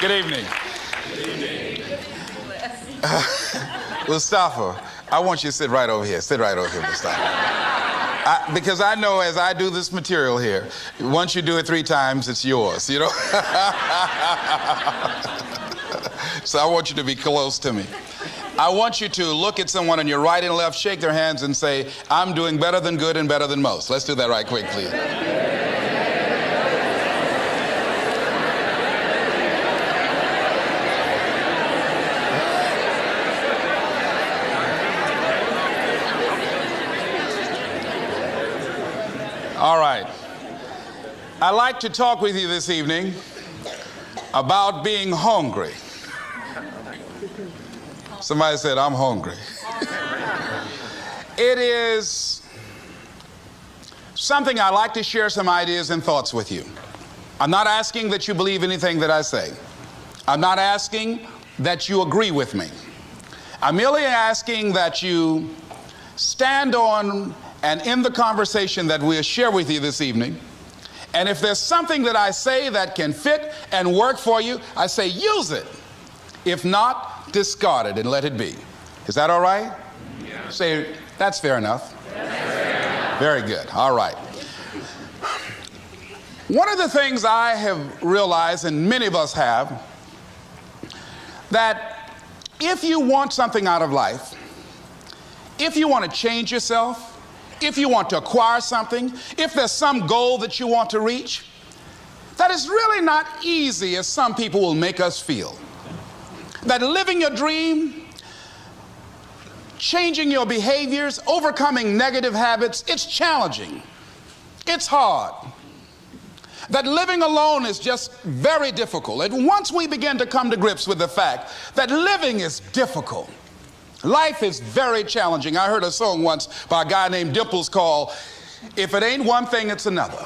Good evening. Mustafa, I want you to sit right over here. Sit right over here, Mustafa. Because I know as I do this material here, once you do it 3 times, it's yours, you know? So I want you to be close to me. I want you to look at someone on your right and left, shake their hands and say, I'm doing better than good and better than most. Let's do that right quick, please. All right. I'd like to talk with you this evening about being hungry. Somebody said, I'm hungry. It is something I like to share some ideas and thoughts with you. I'm not asking that you believe anything that I say. I'm not asking that you agree with me. I'm merely asking that you stand on and in the conversation that we'll share with you this evening. And if there's something that I say that can fit and work for you, I say use it. If not, discard it and let it be. Is that all right? Yeah. Say, that's fair enough. Very good. All right. One of the things I have realized, and many of us have, that if you want something out of life, if you want to change yourself, if you want to acquire something, if there's some goal that you want to reach, that is really not easy as some people will make us feel. That living your dream, changing your behaviors, overcoming negative habits, it's challenging. It's hard. That living alone is just very difficult. And once we begin to come to grips with the fact that living is difficult, life is very challenging. I heard a song once by a guy named Dimples called, If It Ain't One Thing, It's Another.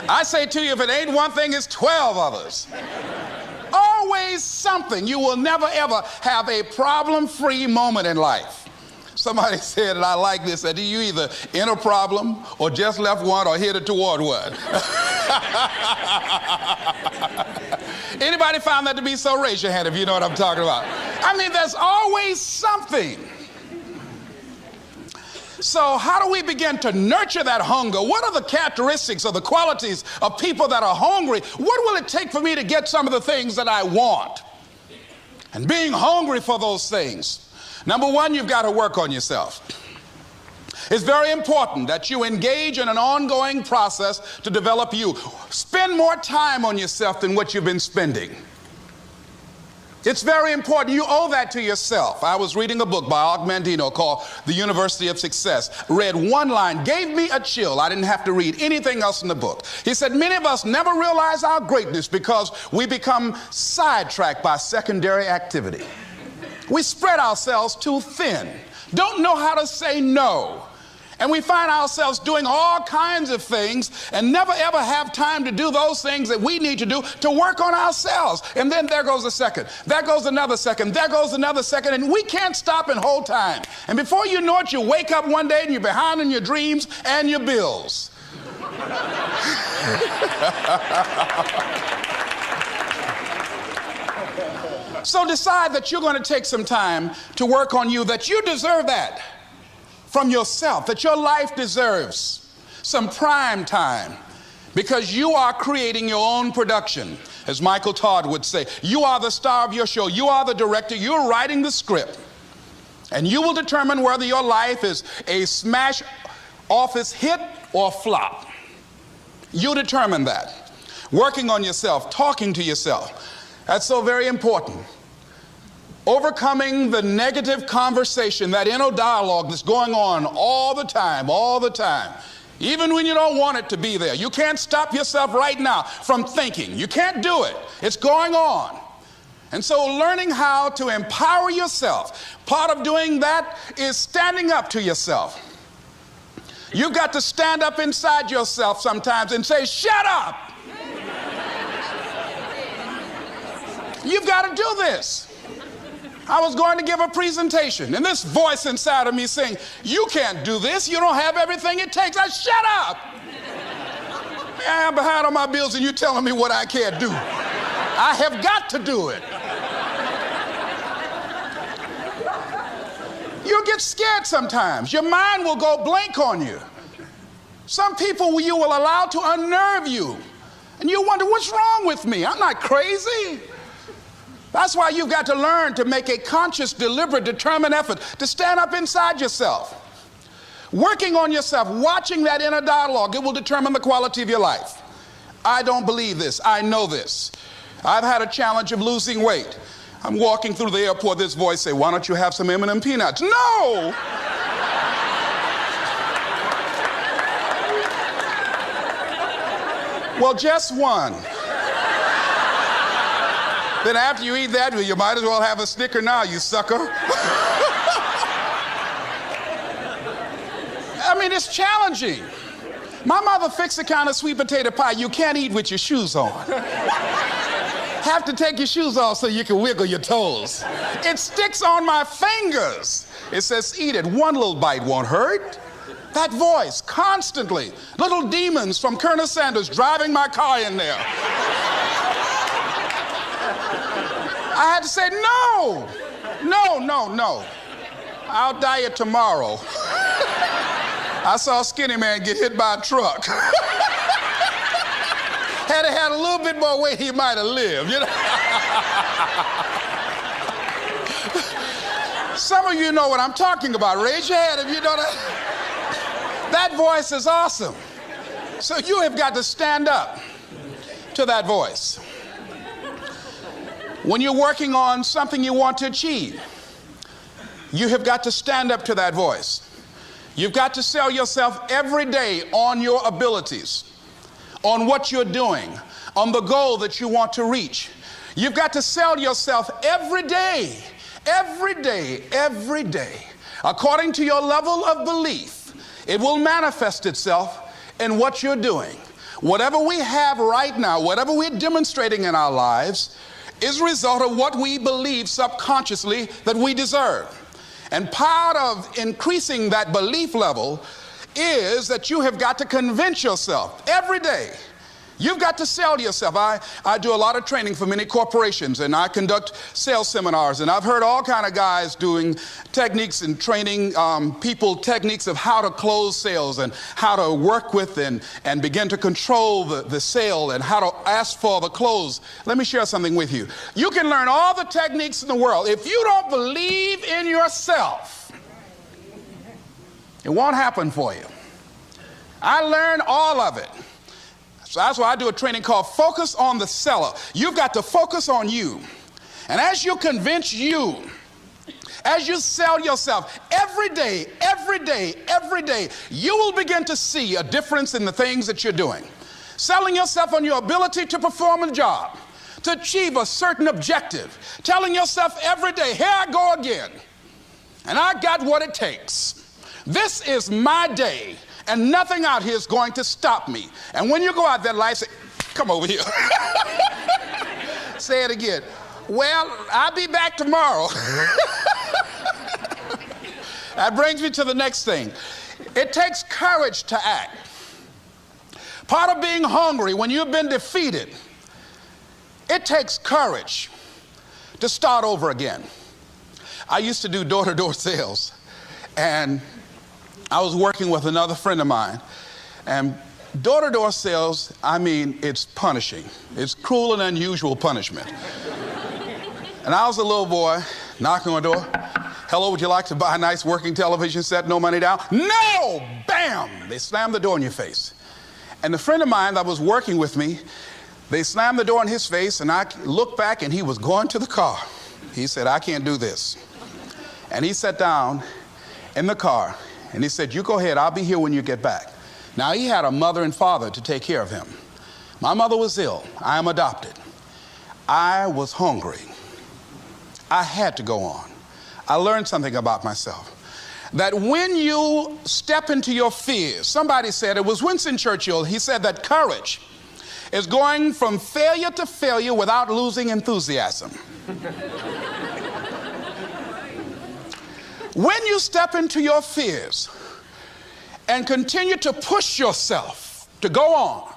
I say to you, if it ain't one thing, it's 12 others. Always something. You will never, ever have a problem-free moment in life. Somebody said, and I like this, that you either in a problem or just left one or headed toward one. Anybody found that to be so? Raise your hand if you know what I'm talking about. I mean, there's always something. So how do we begin to nurture that hunger? What are the characteristics or the qualities of people that are hungry? What will it take for me to get some of the things that I want? And being hungry for those things. Number one, you've got to work on yourself. It's very important that you engage in an ongoing process to develop you. Spend more time on yourself than what you've been spending. It's very important. You owe that to yourself. I was reading a book by Og Mandino called The University of Success. Read one line, gave me a chill. I didn't have to read anything else in the book. He said, many of us never realize our greatness because we become sidetracked by secondary activity. We spread ourselves too thin, don't know how to say no. And we find ourselves doing all kinds of things and never ever have time to do those things that we need to do to work on ourselves. And then there goes a second, there goes another second, there goes another second, and we can't stop and hold time. And before you know it, you wake up one day and you're behind on your dreams and your bills. So decide that you're going to take some time to work on you, that you deserve that from yourself, that your life deserves some prime time because you are creating your own production. As Michael Todd would say, you are the star of your show. You are the director. You're writing the script. And you will determine whether your life is a smash office hit or flop. You determine that. Working on yourself, talking to yourself. That's so very important. Overcoming the negative conversation, that inner dialogue that's going on all the time, even when you don't want it to be there. You can't stop yourself right now from thinking. You can't do it. It's going on. And so learning how to empower yourself, part of doing that is standing up to yourself. You've got to stand up inside yourself sometimes and say, shut up. You've got to do this. I was going to give a presentation, and this voice inside of me saying, you can't do this. You don't have everything it takes. I shut up. I'm behind on my bills and you're telling me what I can't do. I have got to do it. You'll get scared sometimes. Your mind will go blank on you. Some people you will allow to unnerve you. And you wonder, what's wrong with me? I'm not crazy. That's why you've got to learn to make a conscious, deliberate, determined effort to stand up inside yourself. Working on yourself, watching that inner dialogue, it will determine the quality of your life. I don't believe this. I know this. I've had a challenge of losing weight. I'm walking through the airport, this voice say, why don't you have some M&M peanuts? No! Well, just one. Then after you eat that, you might as well have a Snicker now, you sucker. I mean, it's challenging. My mother fixed a kind of sweet potato pie you can't eat with your shoes on. Have to take your shoes off so you can wiggle your toes. It sticks on my fingers. It says, eat it. One little bite won't hurt. That voice, constantly. Little demons from Colonel Sanders driving my car in there. I had to say, no. I'll diet tomorrow. I saw a skinny man get hit by a truck. Had he had a little bit more weight, he might have lived, you know. Some of you know what I'm talking about. Raise your hand if you know that. That voice is awesome. So you have got to stand up to that voice. When you're working on something you want to achieve, you have got to stand up to that voice. You've got to sell yourself every day on your abilities, on what you're doing, on the goal that you want to reach. You've got to sell yourself every day, according to your level of belief. It will manifest itself in what you're doing. Whatever we have right now, whatever we're demonstrating in our lives, is a result of what we believe subconsciously that we deserve. And part of increasing that belief level is that you have got to convince yourself every day. You've got to sell yourself. I do a lot of training for many corporations, and I conduct sales seminars, and I've heard all kind of guys doing techniques and training people techniques of how to close sales and how to work with and begin to control the sale and how to ask for the close. Let me share something with you. You can learn all the techniques in the world. If you don't believe in yourself, it won't happen for you. I learned all of it. So that's why I do a training called Focus on the Seller. You've got to focus on you. And as you convince you, as you sell yourself every day, you will begin to see a difference in the things that you're doing. Selling yourself on your ability to perform a job, to achieve a certain objective. Telling yourself every day, here I go again. And I got what it takes. This is my day. And nothing out here is going to stop me. And when you go out there in life, say, come over here. Say it again. Well, I'll be back tomorrow. That brings me to the next thing. It takes courage to act. Part of being hungry when you've been defeated, it takes courage to start over again. I used to do door-to-door sales, and I was working with another friend of mine, and door-to-door sales, I mean, it's punishing. It's cruel and unusual punishment. And I was a little boy knocking on the door. Hello, would you like to buy a nice working television set? No money down? No! Bam! They slammed the door in your face. And the friend of mine that was working with me, they slammed the door in his face, and I looked back, and he was going to the car. He said, I can't do this. And he sat down in the car, and he said, you go ahead, I'll be here when you get back. Now, he had a mother and father to take care of him. My mother was ill. I am adopted. I was hungry. I had to go on. I learned something about myself. That when you step into your fears, somebody said, it was Winston Churchill, he said that courage is going from failure to failure without losing enthusiasm. When you step into your fears and continue to push yourself to go on,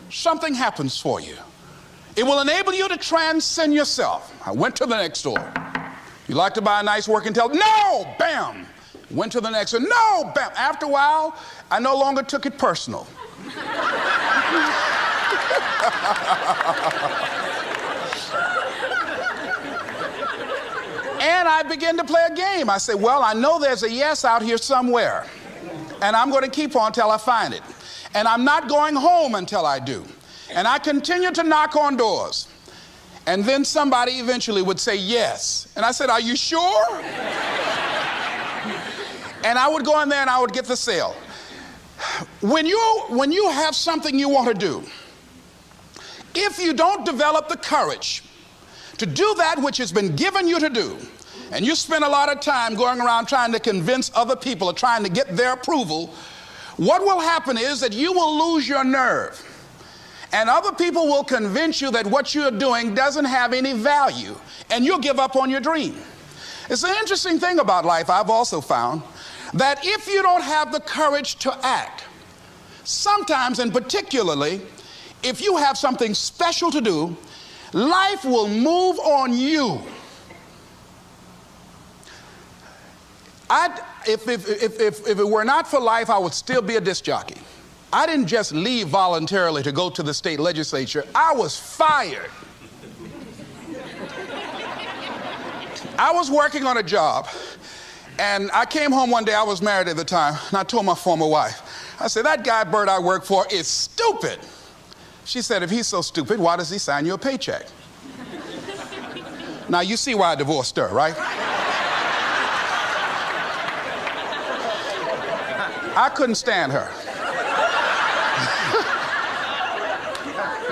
something happens for you. It will enable you to transcend yourself. I went to the next store. You like to buy a nice working television? No! Bam! Went to the next one. No! Bam! After a while, I no longer took it personal. And I began to play a game. I said, well, I know there's a yes out here somewhere, and I'm going to keep on till I find it. And I'm not going home until I do. And I continued to knock on doors. And then somebody eventually would say yes. And I said, are you sure? And I would go in there and I would get the sale. When you have something you want to do, if you don't develop the courage to do that which has been given you to do, and you spend a lot of time going around trying to convince other people or trying to get their approval, what will happen is that you will lose your nerve. And other people will convince you that what you're doing doesn't have any value, and you'll give up on your dream. It's an interesting thing about life, I've also found, that if you don't have the courage to act, sometimes and particularly if you have something special to do, life will move on you. If it were not for life, I would still be a disc jockey. I didn't just leave voluntarily to go to the state legislature. I was fired. I was working on a job, and I came home one day. I was married at the time, and I told my former wife, I said, that guy Bert I work for is stupid. She said, if he's so stupid, why does he sign you a paycheck? Now, you see why I divorced her, right? I couldn't stand her.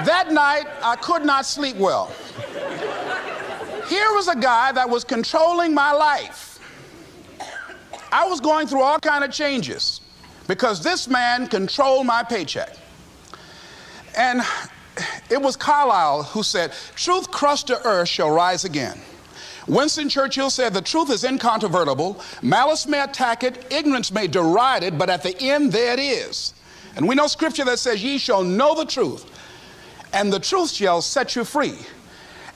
That night, I could not sleep well. Here was a guy that was controlling my life. I was going through all kinds of changes because this man controlled my paycheck. And it was Carlyle who said, truth crushed to earth shall rise again. Winston Churchill said, the truth is incontrovertible. Malice may attack it, ignorance may deride it, but at the end there it is. And we know scripture that says, ye shall know the truth, and the truth shall set you free.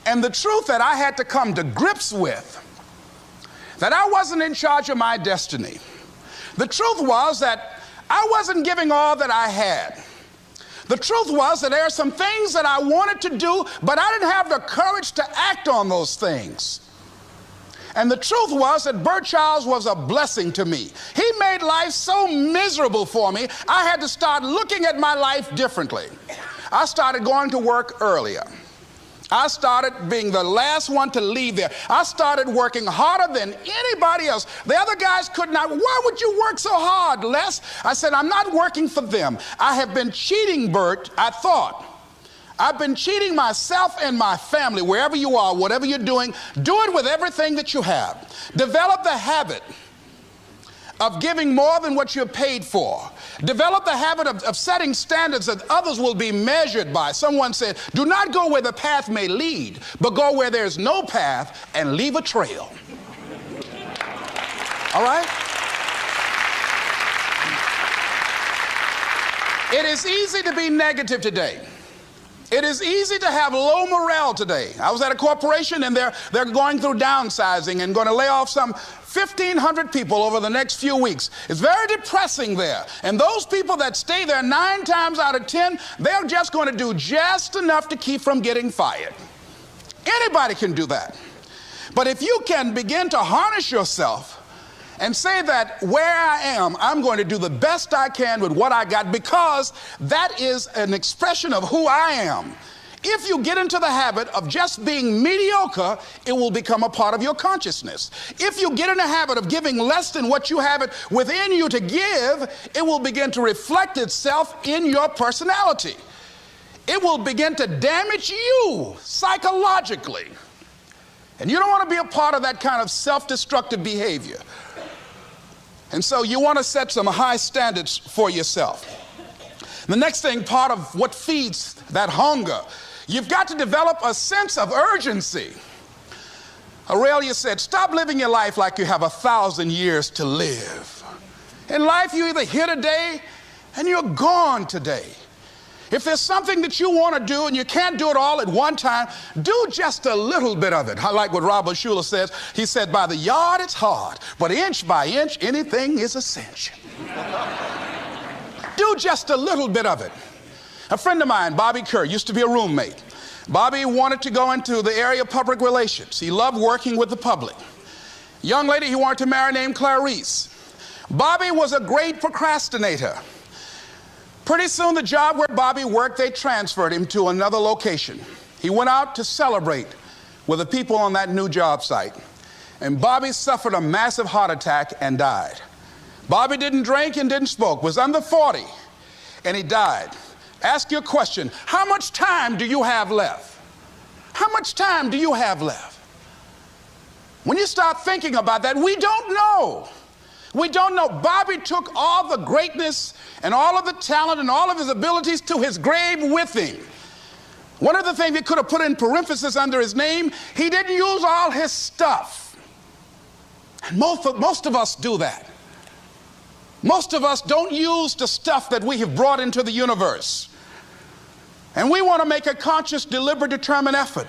And the truth that I had to come to grips with, that I wasn't in charge of my destiny. The truth was that I wasn't giving all that I had. The truth was that there are some things that I wanted to do, but I didn't have the courage to act on those things. And the truth was that Bert Childs was a blessing to me. He made life so miserable for me, I had to start looking at my life differently. I started going to work earlier. I started being the last one to leave there. I started working harder than anybody else. The other guys could not. Why would you work so hard, Les? I said, I'm not working for them. I have been cheating, Bert, I thought. I've been cheating myself and my family. Wherever you are, whatever you're doing, do it with everything that you have. Develop the habit of giving more than what you're paid for. Develop the habit of setting standards that others will be measured by. Someone said, do not go where the path may lead, but go where there's no path and leave a trail. All right? It is easy to be negative today. It is easy to have low morale today. I was at a corporation and they're going through downsizing and going to lay off some 1,500 people over the next few weeks. It's very depressing there. And those people that stay there 9 times out of 10, they're just going to do just enough to keep from getting fired. Anybody can do that. But if you can begin to harness yourself and say that where I am, I'm going to do the best I can with what I got, because that is an expression of who I am. If you get into the habit of just being mediocre, it will become a part of your consciousness. If you get in the habit of giving less than what you have it within you to give, it will begin to reflect itself in your personality. It will begin to damage you psychologically. And you don't want to be a part of that kind of self-destructive behavior. And so you want to set some high standards for yourself. The next thing, part of what feeds that hunger, you've got to develop a sense of urgency. Aurelia said, stop living your life like you have 1,000 years to live. In life, you're either here today and you're gone today. If there's something that you want to do and you can't do it all at one time, do just a little bit of it. I like what Robert Schuller says. He said, by the yard it's hard, but inch by inch, anything is a cinch. Do just a little bit of it. A friend of mine, Bobby Kerr, used to be a roommate. Bobby wanted to go into the area of public relations. He loved working with the public. Young lady he wanted to marry named Clarice. Bobby was a great procrastinator. Pretty soon the job where Bobby worked, they transferred him to another location. He went out to celebrate with the people on that new job site. And Bobby suffered a massive heart attack and died. Bobby didn't drink and didn't smoke, was under 40, and he died. Ask your question, how much time do you have left? How much time do you have left? When you start thinking about that, we don't know. We don't know. Bobby took all the greatness and all of the talent and all of his abilities to his grave with him. One of the things he could have put in parentheses under his name, he didn't use all his stuff. And most of us do that. Most of us don't use the stuff that we have brought into the universe. And we want to make a conscious, deliberate, determined effort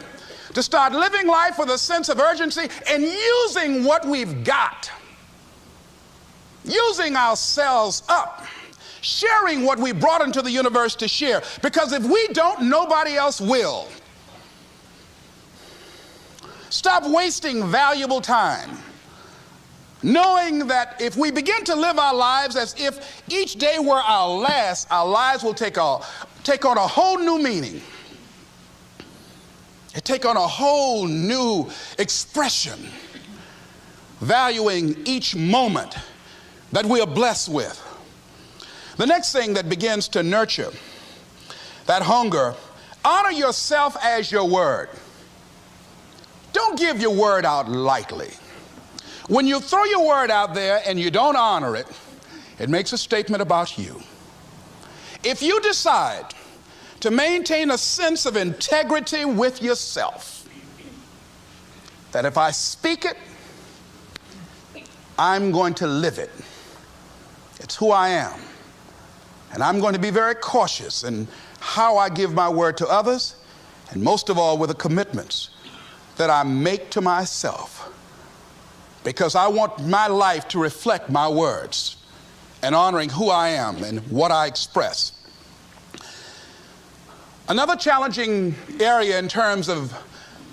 to start living life with a sense of urgency and using what we've got. Using ourselves up, sharing what we brought into the universe to share. Because if we don't, nobody else will. Stop wasting valuable time, knowing that if we begin to live our lives as if each day were our last, our lives will take on a whole new meaning. It take on a whole new expression, valuing each moment that we are blessed with. The next thing that begins to nurture that hunger, honor yourself as your word. Don't give your word out lightly. When you throw your word out there and you don't honor it, it makes a statement about you. If you decide to maintain a sense of integrity with yourself, that if I speak it, I'm going to live it. It's who I am. And I'm going to be very cautious in how I give my word to others, and most of all with the commitments that I make to myself, because I want my life to reflect my words and honoring who I am and what I express. Another challenging area in terms of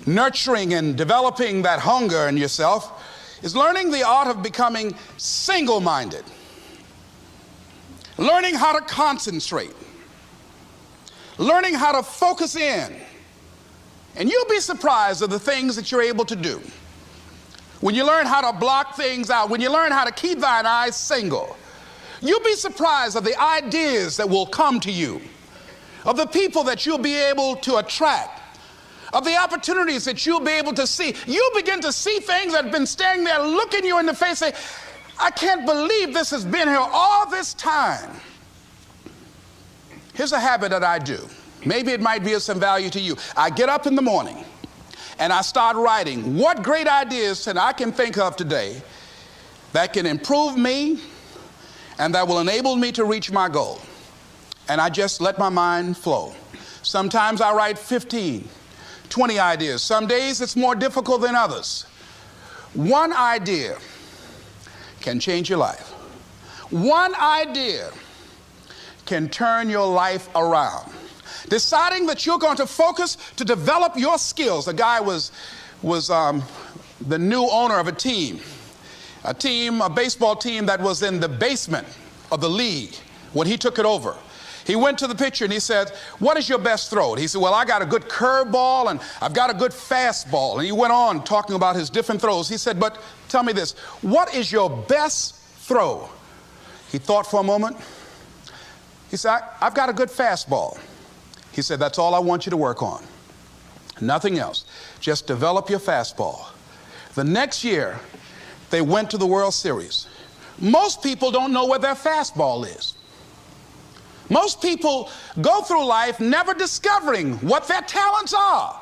nurturing and developing that hunger in yourself is learning the art of becoming single-minded. Learning how to concentrate. Learning how to focus in. And you'll be surprised at the things that you're able to do. When you learn how to block things out, when you learn how to keep thine eyes single, you'll be surprised at the ideas that will come to you, of the people that you'll be able to attract, of the opportunities that you'll be able to see. You'll begin to see things that have been standing there looking you in the face, say, I can't believe this has been here all this time. Here's a habit that I do. Maybe it might be of some value to you. I get up in the morning and I start writing what great ideas that I can think of today that can improve me and that will enable me to reach my goal. And I just let my mind flow. Sometimes I write 15, 20 ideas. Some days it's more difficult than others. One idea can change your life. One idea can turn your life around. Deciding that you're going to focus to develop your skills. A guy was the new owner of a baseball team that was in the basement of the league when he took it over. He went to the pitcher and he said, what is your best throw? And he said, well, I got a good curveball and I've got a good fastball. And he went on talking about his different throws. He said, but tell me this, what is your best throw? He thought for a moment. He said, I've got a good fastball. He said, that's all I want you to work on. Nothing else. Just develop your fastball. The next year, they went to the World Series. Most people don't know where their fastball is. Most people go through life never discovering what their talents are.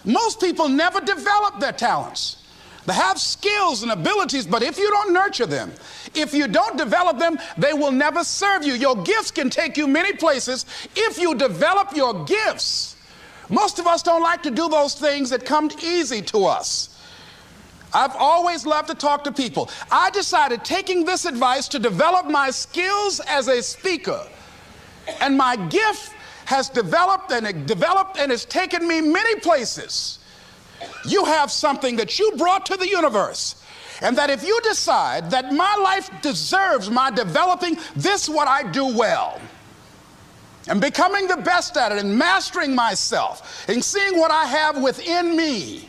Most people never develop their talents. They have skills and abilities, but if you don't nurture them, if you don't develop them, they will never serve you. Your gifts can take you many places if you develop your gifts. Most of us don't like to do those things that come easy to us. I've always loved to talk to people. I decided, taking this advice, to develop my skills as a speaker. And my gift has developed and it's taken me many places. You have something that you brought to the universe, and that if you decide that my life deserves my developing this, what I do well, and becoming the best at it, and mastering myself, and seeing what I have within me,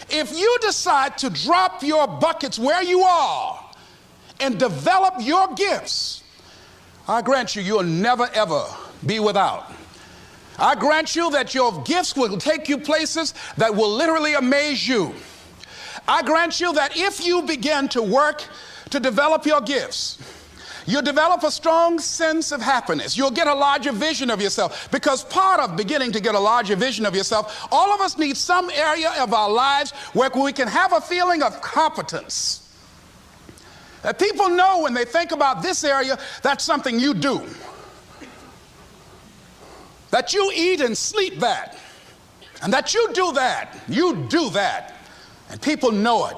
if you decide to drop your buckets where you are and develop your gifts, I grant you, you'll never ever be without. I grant you that your gifts will take you places that will literally amaze you. I grant you that if you begin to work to develop your gifts, you'll develop a strong sense of happiness. You'll get a larger vision of yourself, because part of beginning to get a larger vision of yourself, all of us need some area of our lives where we can have a feeling of competence. That people know when they think about this area, that's something you do. That you eat and sleep that, and that you do that, and people know it,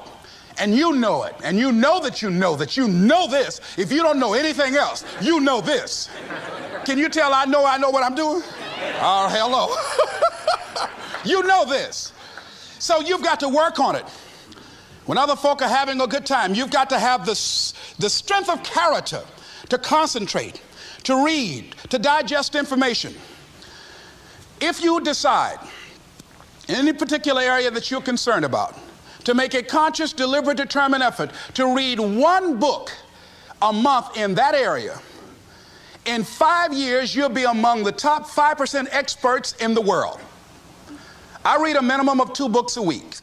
and you know it, and you know that you know this. If you don't know anything else, you know this. Can you tell I know what I'm doing? Oh, hello. You know this. So you've got to work on it. When other folk are having a good time, you've got to have the strength of character to concentrate, to read, to digest information. If you decide in any particular area that you're concerned about to make a conscious, deliberate, determined effort to read one book a month in that area, in 5 years, you'll be among the top 5% experts in the world. I read a minimum of 2 books a week.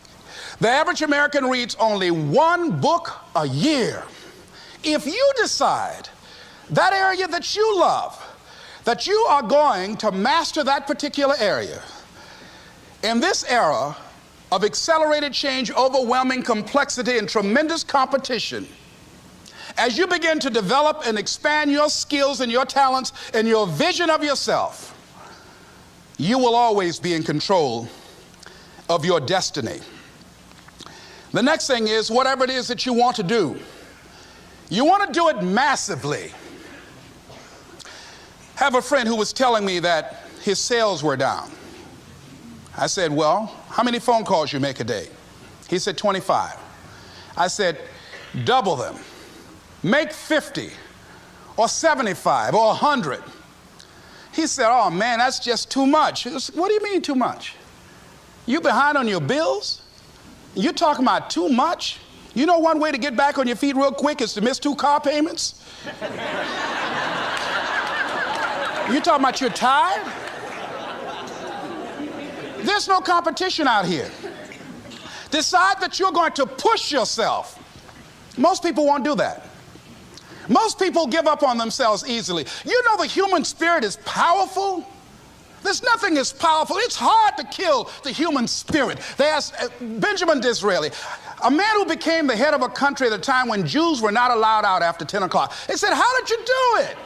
The average American reads only 1 book a year. If you decide that area that you love, that you are going to master that particular area, in this era of accelerated change, overwhelming complexity, and tremendous competition, as you begin to develop and expand your skills and your talents and your vision of yourself, you will always be in control of your destiny. The next thing is, whatever it is that you want to do, you want to do it massively. I have a friend who was telling me that his sales were down. I said, well, how many phone calls you make a day? He said, 25. I said, double them. Make 50 or 75 or 100. He said, oh man, that's just too much. What do you mean too much? You behind on your bills? You're talking about too much? You know one way to get back on your feet real quick is to miss 2 car payments? You talking about you're tired? There's no competition out here. Decide that you're going to push yourself. Most people won't do that. Most people give up on themselves easily. You know the human spirit is powerful. There's nothing as powerful. It's hard to kill the human spirit. They asked Benjamin Disraeli, a man who became the head of a country at a time when Jews were not allowed out after 10 o'clock. They said, how did you do it?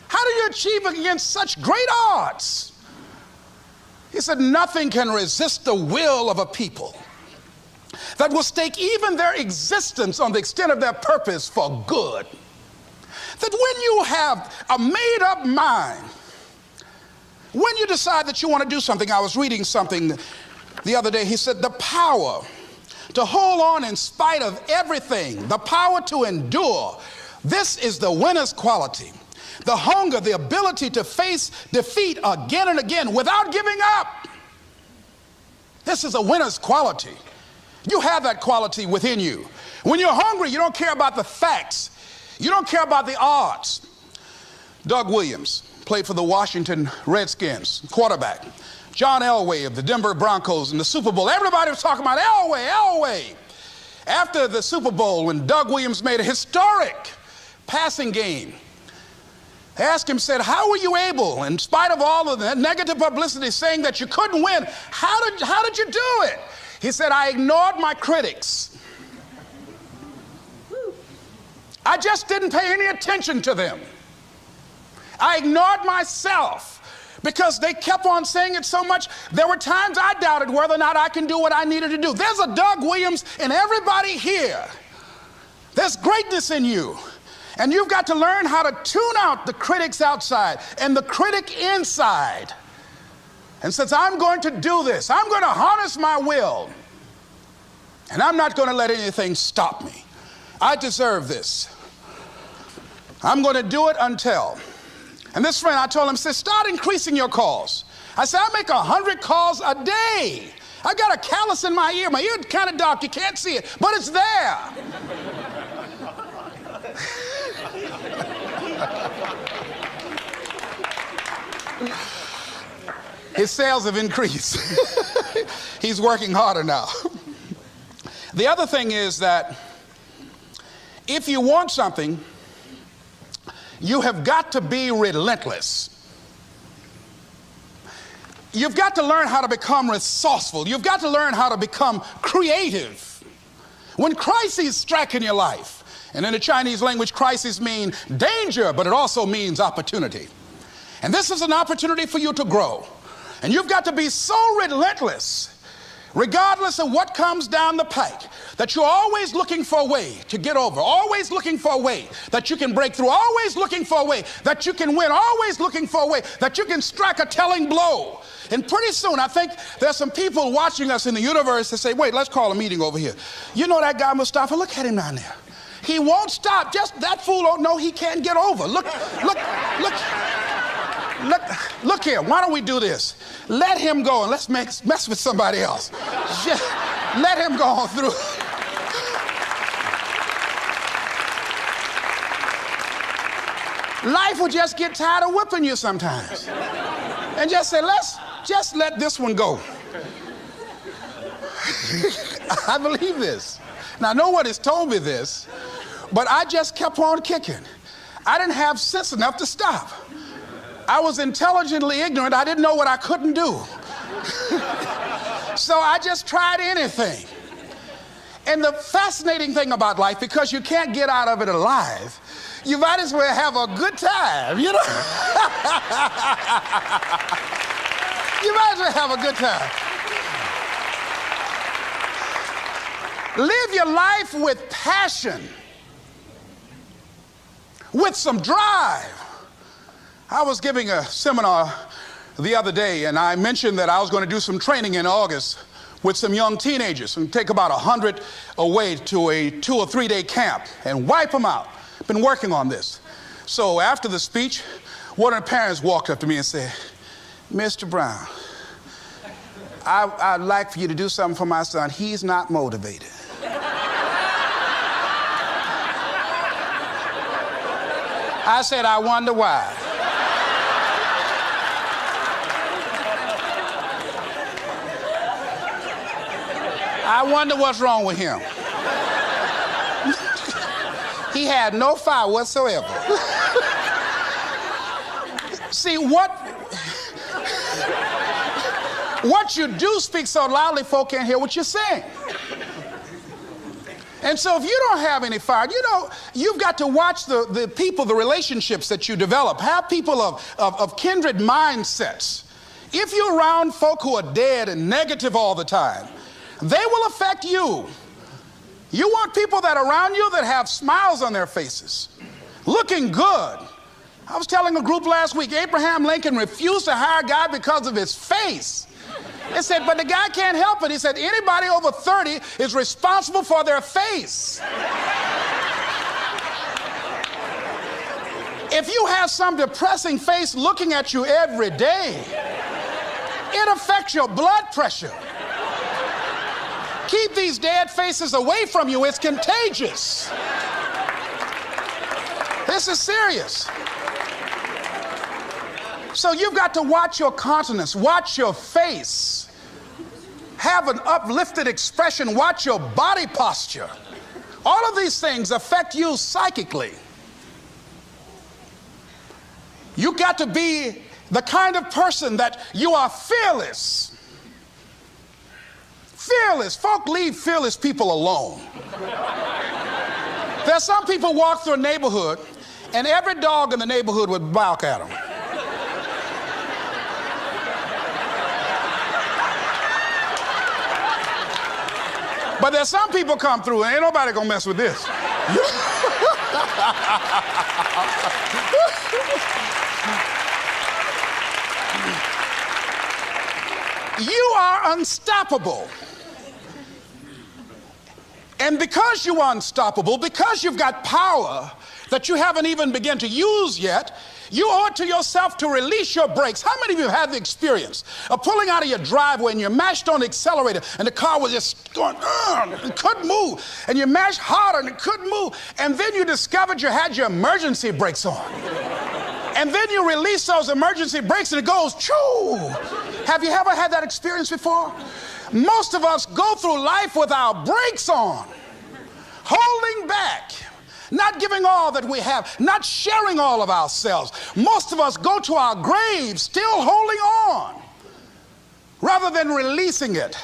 How do you achieve it against such great odds? He said, nothing can resist the will of a people that will stake even their existence on the extent of their purpose for good. That when you have a made-up mind, when you decide that you want to do something, I was reading something the other day, he said, the power to hold on in spite of everything, the power to endure, this is the winner's quality. The hunger, the ability to face defeat again and again without giving up. This is a winner's quality. You have that quality within you. When you're hungry, you don't care about the facts. You don't care about the odds. Doug Williams played for the Washington Redskins, quarterback. John Elway of the Denver Broncos in the Super Bowl. Everybody was talking about Elway. After the Super Bowl, when Doug Williams made a historic passing game, they asked him, said, how were you able, in spite of all of the negative publicity saying that you couldn't win, how did you do it? He said, I ignored my critics. I just didn't pay any attention to them. I ignored myself because they kept on saying it so much. There were times I doubted whether or not I can do what I needed to do. There's a Doug Williams in everybody here. There's greatness in you. And you've got to learn how to tune out the critics outside and the critic inside. And since I'm going to do this, I'm going to harness my will. And I'm not going to let anything stop me. I deserve this. I'm going to do it until. And this friend, I told him, said, start increasing your calls. I said, I make 100 calls a day. I got a callus in my ear. My ear kind of dark. You can't see it, but it's there. His sales have increased. He's working harder now. The other thing is that if you want something, you have got to be relentless. You've got to learn how to become resourceful. You've got to learn how to become creative. When crises strike in your life, and in the Chinese language, crises mean danger, but it also means opportunity. And this is an opportunity for you to grow. And you've got to be so relentless, regardless of what comes down the pike, that you're always looking for a way to get over, always looking for a way that you can break through, always looking for a way that you can win, always looking for a way that you can strike a telling blow. And pretty soon, I think there's some people watching us in the universe that say, wait, let's call a meeting over here. You know that guy Mustafa? Look at him down there. He won't stop. Just that fool don't know he can't get over. Look here. Why don't we do this? Let him go and let's mess with somebody else. Just let him go on through. Life will just get tired of whipping you sometimes. And just say, let's just let this one go. I believe this. Now, no one has told me this, but I just kept on kicking. I didn't have sense enough to stop. I was intelligently ignorant. I didn't know what I couldn't do. So I just tried anything. And the fascinating thing about life, because you can't get out of it alive, you might as well have a good time, you know? You might as well have a good time. Live your life with passion, with some drive. I was giving a seminar the other day, and I mentioned that I was going to do some training in August with some young teenagers and take about 100 away to a 2 or 3 day camp and wipe them out. Been working on this. So after the speech, one of the parents walked up to me and said, Mr. Brown, I'd like for you to do something for my son. He's not motivated. I said, I wonder why. I wonder what's wrong with him. He had no fire whatsoever. See, what you do speaks so loudly folk can't hear what you're saying. And so if you don't have any fire, you know, you've got to watch the people, the relationships that you develop. Have people of kindred mindsets. If you're around folk who are dead and negative all the time, they will affect you. You want people that are around you that have smiles on their faces, looking good. I was telling a group last week, Abraham Lincoln refused to hire a guy because of his face. They said, but the guy can't help it. He said, anybody over 30 is responsible for their face. If you have some depressing face looking at you every day, it affects your blood pressure. Keep these dead faces away from you. It's contagious. This is serious. So you've got to watch your countenance, watch your face, have an uplifted expression, watch your body posture. All of these things affect you psychically. You got to be the kind of person that you are fearless. Fearless. Folk leave fearless people alone. There's some people walk through a neighborhood and every dog in the neighborhood would bark at them. But there's some people come through and ain't nobody gonna mess with this. You are unstoppable. And because you are unstoppable, because you've got power that you haven't even begun to use yet, you owe it to yourself to release your brakes. How many of you have had the experience of pulling out of your driveway and you mashed on the accelerator and the car was just going, it couldn't move, and you mashed harder and it couldn't move, and then you discovered you had your emergency brakes on. And then you release those emergency brakes and it goes, choo! Have you ever had that experience before? Most of us go through life with our brakes on, holding back, not giving all that we have, not sharing all of ourselves. Most of us go to our graves still holding on rather than releasing it.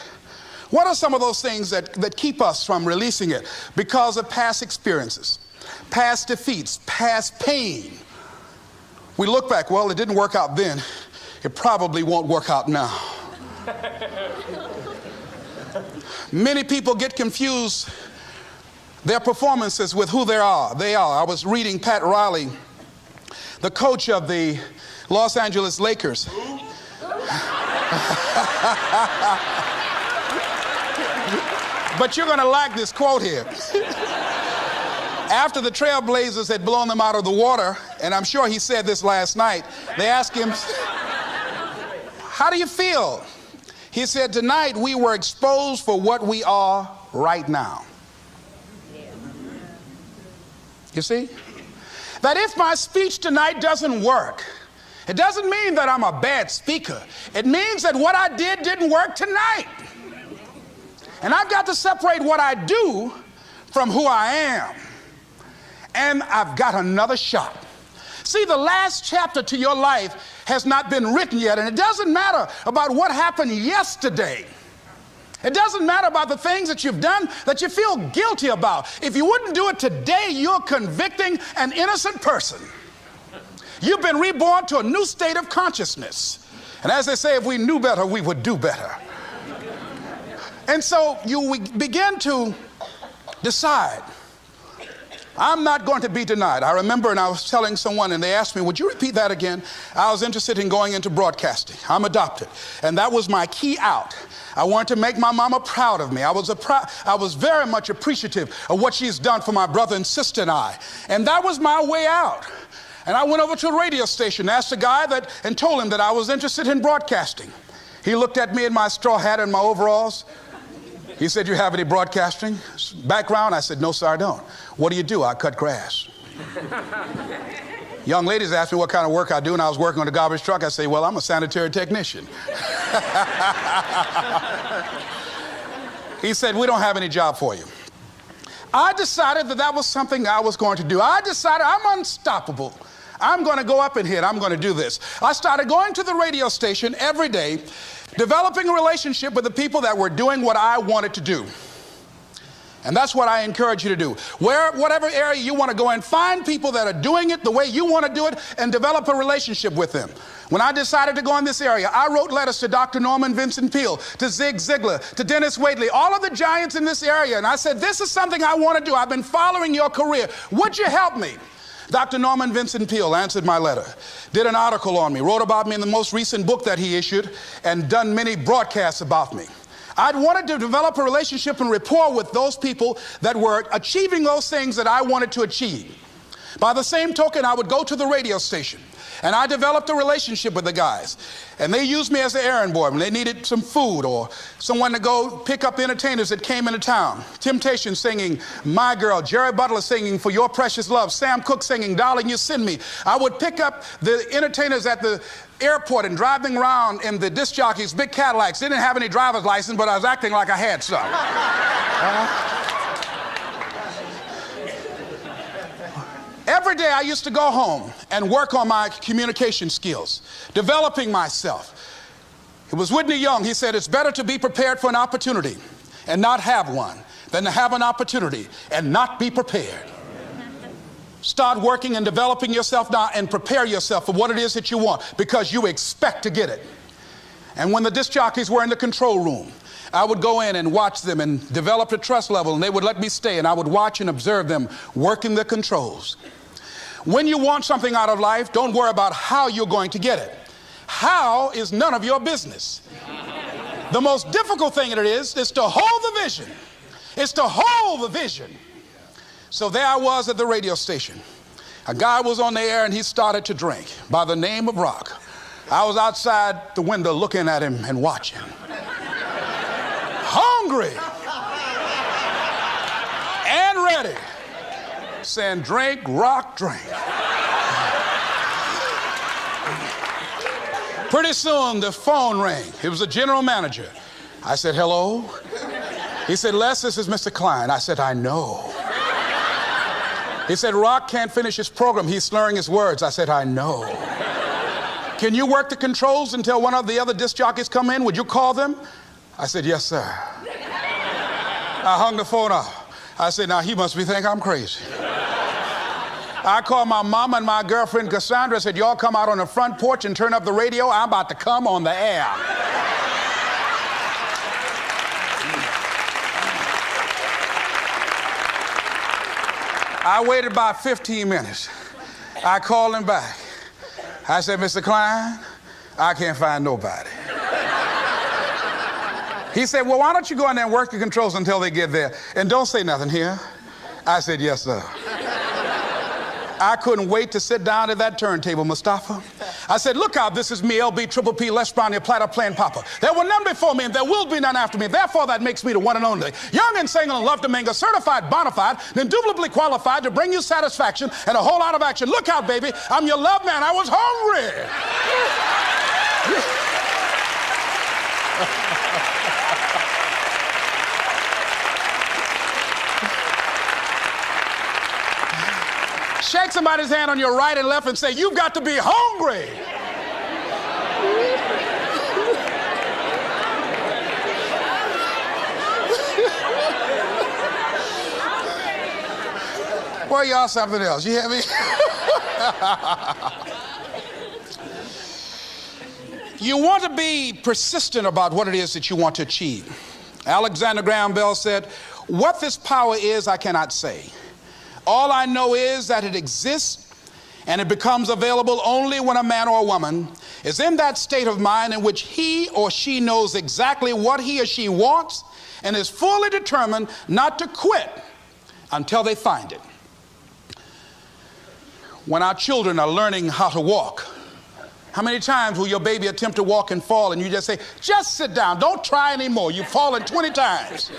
What are some of those things that keep us from releasing it? Because of past experiences, past defeats, past pain. We look back, well, it didn't work out then. It probably won't work out now. Many people get confused their performances with who they are. I was reading Pat Riley, the coach of the Los Angeles Lakers. But you're going to like this quote here. After the Trailblazers had blown them out of the water, and I'm sure he said this last night, they asked him, how do you feel? He said, tonight we were exposed for what we are right now. You see? That if my speech tonight doesn't work, it doesn't mean that I'm a bad speaker. It means that what I did didn't work tonight. And I've got to separate what I do from who I am. And I've got another shot. See, the last chapter to your life has not been written yet, and it doesn't matter about what happened yesterday. It doesn't matter about the things that you've done that you feel guilty about. If you wouldn't do it today, you're convicting an innocent person. You've been reborn to a new state of consciousness. And as they say, if we knew better, we would do better. And so you begin to decide, I'm not going to be denied. I remember, and I was telling someone, and they asked me, would you repeat that again? I was interested in going into broadcasting. I'm adopted. And that was my key out. I wanted to make my mama proud of me. I was very much appreciative of what she's done for my brother and sister and I. And that was my way out. And I went over to a radio station, asked a guy and told him that I was interested in broadcasting. He looked at me in my straw hat and my overalls. He said, you have any broadcasting background? I said, no, sir, I don't. What do you do? I cut grass. Young ladies asked me what kind of work I do, and I was working on a garbage truck. I say, well, I'm a sanitary technician. He said, we don't have any job for you. I decided that was something I was going to do. I decided I'm unstoppable. I'm going to go up in here and I'm going to do this. I started going to the radio station every day, developing a relationship with the people that were doing what I wanted to do. And that's what I encourage you to do. Whatever area you want to go in, find people that are doing it the way you want to do it and develop a relationship with them. When I decided to go in this area, I wrote letters to Dr. Norman Vincent Peale, to Zig Ziglar, to Dennis Waitley, all of the giants in this area. And I said, this is something I want to do. I've been following your career. Would you help me? Dr. Norman Vincent Peale answered my letter, did an article on me, wrote about me in the most recent book that he issued, and done many broadcasts about me. I'd wanted to develop a relationship and rapport with those people that were achieving those things that I wanted to achieve. By the same token, I would go to the radio station, and I developed a relationship with the guys. And they used me as an errand boy when they needed some food or someone to go pick up entertainers that came into town. Temptation singing My Girl, Jerry Butler singing For Your Precious Love, Sam Cooke singing Darling You Send Me. I would pick up the entertainers at the airport and drive them around in the disc jockeys, big Cadillacs. They didn't have any driver's license, but I was acting like I had some. Every day I used to go home and work on my communication skills, developing myself. It was Whitney Young. He said, it's better to be prepared for an opportunity and not have one than to have an opportunity and not be prepared. Start working and developing yourself now and prepare yourself for what it is that you want, because you expect to get it. And when the disc jockeys were in the control room, I would go in and watch them and develop a trust level, and they would let me stay, and I would watch and observe them working the controls. When you want something out of life, don't worry about how you're going to get it. How is none of your business. The most difficult thing it is to hold the vision. It's to hold the vision. So there I was at the radio station. A guy was on the air and he started to drink by the name of Rock. I was outside the window looking at him and watching. Hungry and ready, saying, drink, Rock, drink. Pretty soon the phone rang. It was the general manager. I said, hello? He said, Les, this is Mr. Klein. I said, I know. He said, Rock can't finish his program. He's slurring his words. I said, I know. Can you work the controls until one of the other disc jockeys come in? Would you call them? I said, yes, sir. I hung the phone up. I said, now he must be thinking I'm crazy. I called my mama and my girlfriend Cassandra. I said, y'all come out on the front porch and turn up the radio. I'm about to come on the air. I waited about 15 minutes. I called him back. I said, Mr. Klein, I can't find nobody. He said, well, why don't you go in there and work the controls until they get there? And don't say nothing here. I said, yes, sir. I couldn't wait to sit down at that turntable, Mustafa. I said, look out, this is me, LB, Triple P, Les Brown, your platter playing Papa. There were none before me and there will be none after me. Therefore, that makes me the one and only. Young and single and love to mingle, certified, bona fide, indubitably qualified to bring you satisfaction and a whole lot of action. Look out, baby, I'm your love man. I was hungry. Shake somebody's hand on your right and left and say, you've got to be hungry. Boy, y'all something else. You hear me? You want to be persistent about what it is that you want to achieve. Alexander Graham Bell said, what this power is, I cannot say. All I know is that it exists and it becomes available only when a man or a woman is in that state of mind in which he or she knows exactly what he or she wants and is fully determined not to quit until they find it. When our children are learning how to walk, how many times will your baby attempt to walk and fall and you just say, just sit down, don't try anymore, you've fallen 20 times.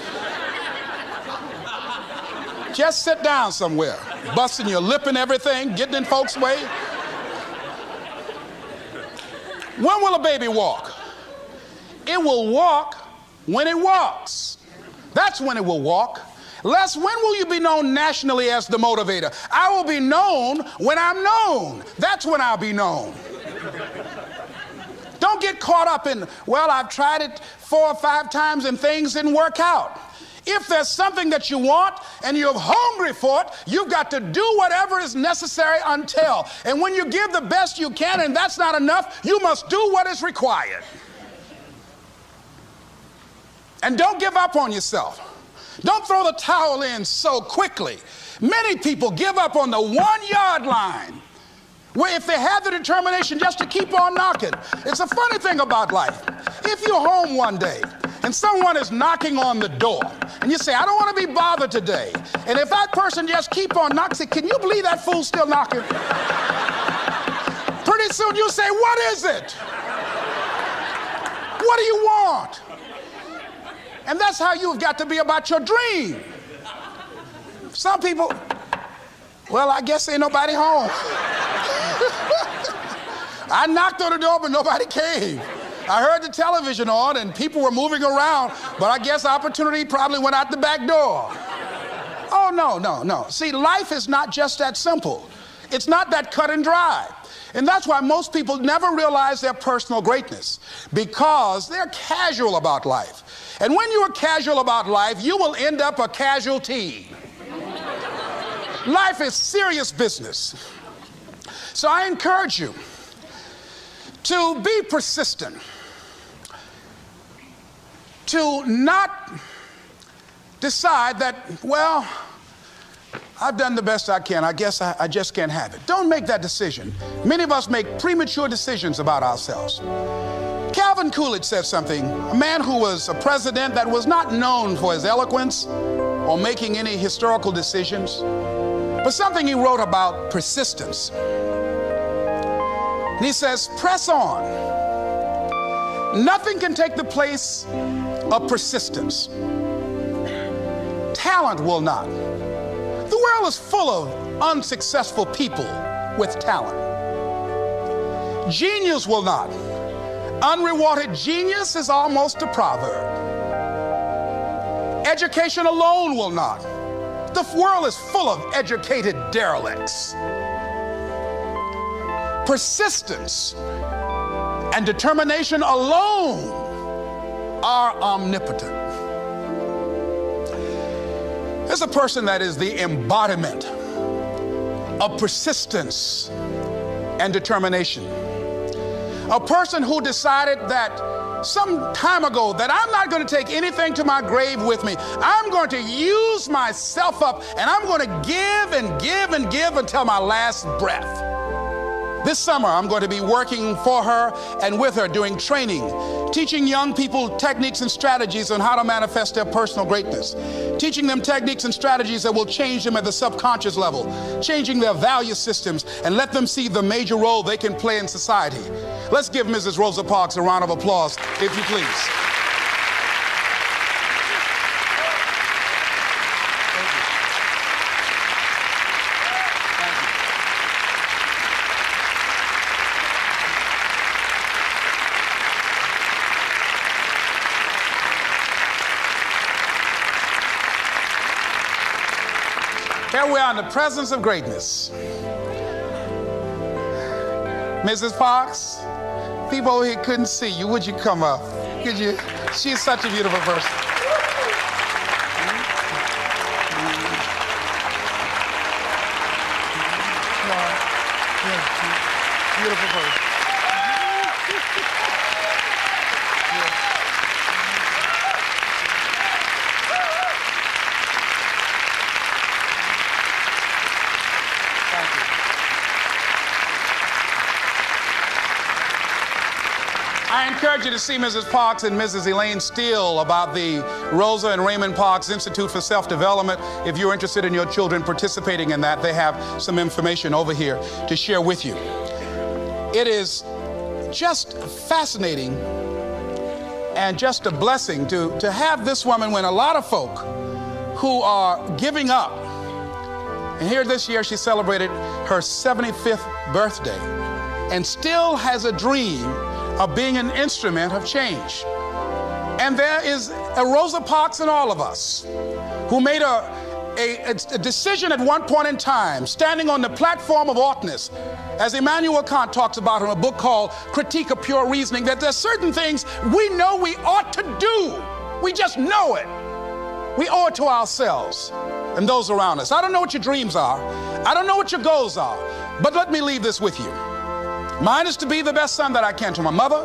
Just sit down somewhere, busting your lip and everything, getting in folks' way. When will a baby walk? It will walk when it walks. That's when it will walk. Les, when will you be known nationally as the motivator? I will be known when I'm known. That's when I'll be known. Don't get caught up in, well, I've tried it 4 or 5 times and things didn't work out. If there's something that you want and you're hungry for it, you've got to do whatever is necessary until. And when you give the best you can and that's not enough, you must do what is required. And don't give up on yourself. Don't throw the towel in so quickly. Many people give up on the 1-yard line, where if they have the determination just to keep on knocking. It's a funny thing about life. If you're home one day and someone is knocking on the door and you say, I don't want to be bothered today. And if that person just keep on knocking, say, can you believe that fool's still knocking? Pretty soon you say, what is it? What do you want? And that's how you've got to be about your dream. Some people, well, I guess ain't nobody home. I knocked on the door, but nobody came. I heard the television on and people were moving around, but I guess opportunity probably went out the back door. Oh, no. See, life is not just that simple. It's not that cut and dry. And that's why most people never realize their personal greatness, because they're casual about life. And when you are casual about life, you will end up a casualty. Life is serious business. So I encourage you to be persistent, to not decide that, well, I've done the best I can. I guess I just can't have it. Don't make that decision. Many of us make premature decisions about ourselves. Calvin Coolidge said something, a man who was a president that was not known for his eloquence or making any historical decisions, but something he wrote about persistence. And he says, press on. Nothing can take the place of persistence. Talent will not. The world is full of unsuccessful people with talent. Genius will not. Unrewarded genius is almost a proverb. Education alone will not. The world is full of educated derelicts. Persistence and determination alone are omnipotent. There's a person that is the embodiment of persistence and determination. A person who decided that some time ago that I'm not going to take anything to my grave with me. I'm going to use myself up, and I'm going to give and give and give until my last breath. This summer, I'm going to be working for her and with her, doing training, teaching young people techniques and strategies on how to manifest their personal greatness, teaching them techniques and strategies that will change them at the subconscious level, changing their value systems, and let them see the major role they can play in society. Let's give Mrs. Rosa Parks a round of applause, if you please. Here we are in the presence of greatness. Mrs. Parks, people over here couldn't see you. Would you come up? Could you? She's such a beautiful person. Beautiful person. I encourage you to see Mrs. Parks and Mrs. Elaine Steele about the Rosa and Raymond Parks Institute for Self-Development. If you're interested in your children participating in that, they have some information over here to share with you. It is just fascinating and just a blessing to have this woman when a lot of folk who are giving up. And here this year she celebrated her 75th birthday and still has a dream of being an instrument of change. And there is a Rosa Parks in all of us who made a decision at one point in time, standing on the platform of oughtness, as Immanuel Kant talks about in a book called Critique of Pure Reasoning, that there's certain things we know we ought to do. We just know it. We owe it to ourselves and those around us. I don't know what your dreams are. I don't know what your goals are. But let me leave this with you. Mine is to be the best son that I can to my mother.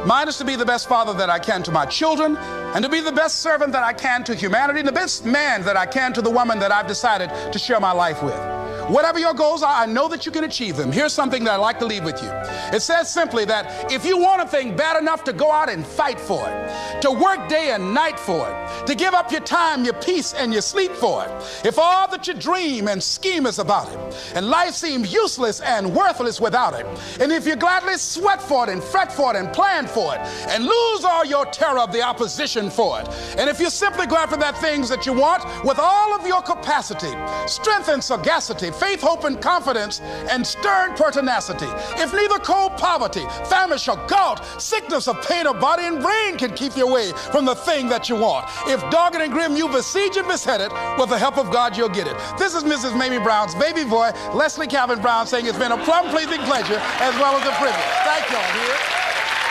Mine is to be the best father that I can to my children, and to be the best servant that I can to humanity, and the best man that I can to the woman that I've decided to share my life with. Whatever your goals are, I know that you can achieve them. Here's something that I'd like to leave with you. It says simply that if you want a thing bad enough to go out and fight for it, to work day and night for it, to give up your time, your peace, and your sleep for it, if all that you dream and scheme is about it, and life seems useless and worthless without it, and if you gladly sweat for it and fret for it and plan for it, and lose all your terror of the opposition for it, and if you simply go after that things that you want with all of your capacity, strength and sagacity, faith, hope, and confidence, and stern pertinacity, if neither cold poverty, famish, or gout, sickness, or pain of body and brain can keep you away from the thing that you want, if dogged and grim you besiege and beset it, with the help of God you'll get it. This is Mrs. Mamie Brown's baby boy, Leslie Calvin Brown, saying it's been a plum-pleasing pleasure as well as a privilege. Thank y'all.